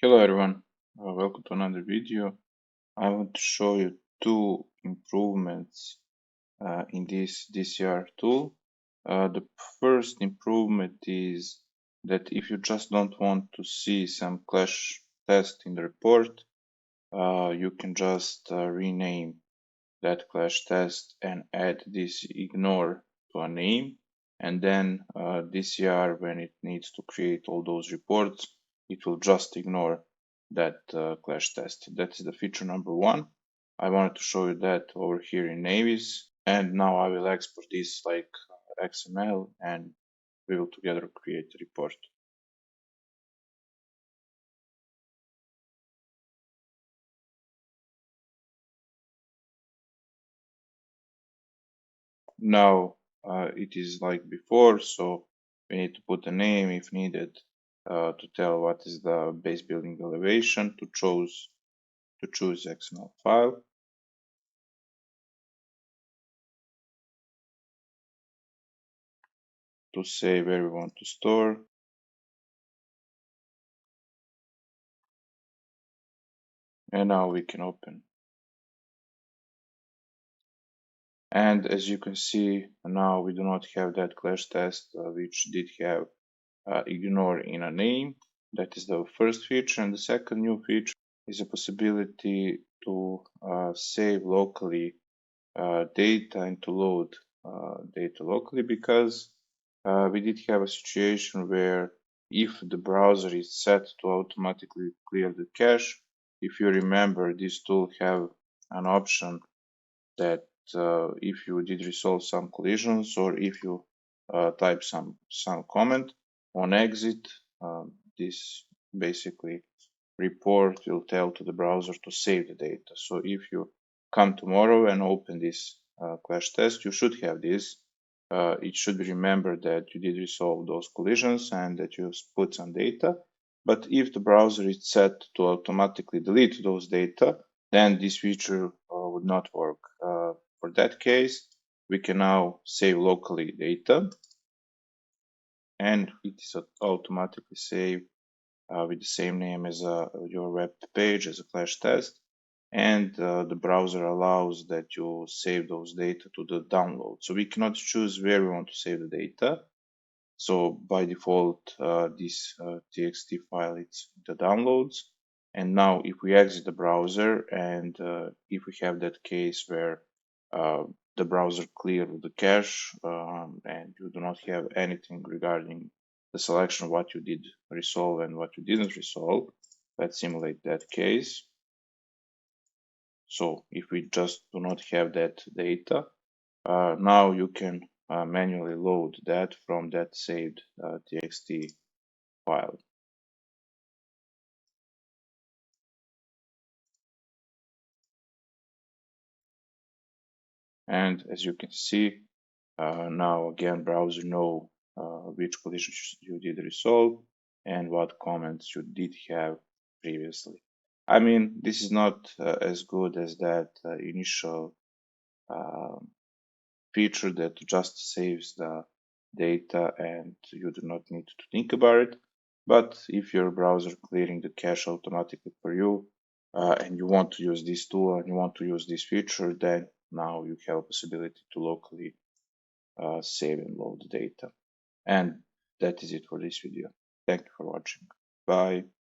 Hello everyone, welcome to another video. I want to show you two improvements in this DCR tool. The first improvement is that if you just don't want to see some clash test in the report, you can just rename that clash test and add this ignore to a name, and then DCR, when it needs to create all those reports, it will just ignore that clash test. That is the feature number one. I wanted to show you that over here in Navis, and now I will export this like XML and we will together create a report. Now it is like before, so we need to put a name if needed to tell what is the base building elevation, to choose XML file. To say where we want to store. And now we can open. And as you can see, now we do not have that clash test, which did have ignore in a name. That is the first feature. And the second new feature is a possibility to save locally data and to load data locally, because we did have a situation where if the browser is set to automatically clear the cache, if you remember, this tool have an option that if you did resolve some collisions or if you type some comment on exit, this basically report will tell to the browser to save the data. So if you come tomorrow and open this clash test, you should have this. It should be remembered that you did resolve those collisions and that you put some data. But if the browser is set to automatically delete those data, then this feature would not work. For that case, we can now save locally data, and it is automatically saved with the same name as your web page as a clash test, and the browser allows that you save those data to the download. So we cannot choose where we want to save the data. So by default, this txt file is the downloads. And now if we exit the browser and if we have that case where the browser cleared the cache and you do not have anything regarding the selection of what you did resolve and what you didn't resolve, let's simulate that case. So if we just do not have that data, now you can manually load that from that saved txt file. And as you can see, now again, browser know which collisions you did resolve and what comments you did have previously. I mean, this is not as good as that initial feature that just saves the data and you do not need to think about it. But if your browser clearing the cache automatically for you and you want to use this tool and you want to use this feature, then now you have a possibility to locally save and load the data. And that is it for this video. Thank you for watching. Bye.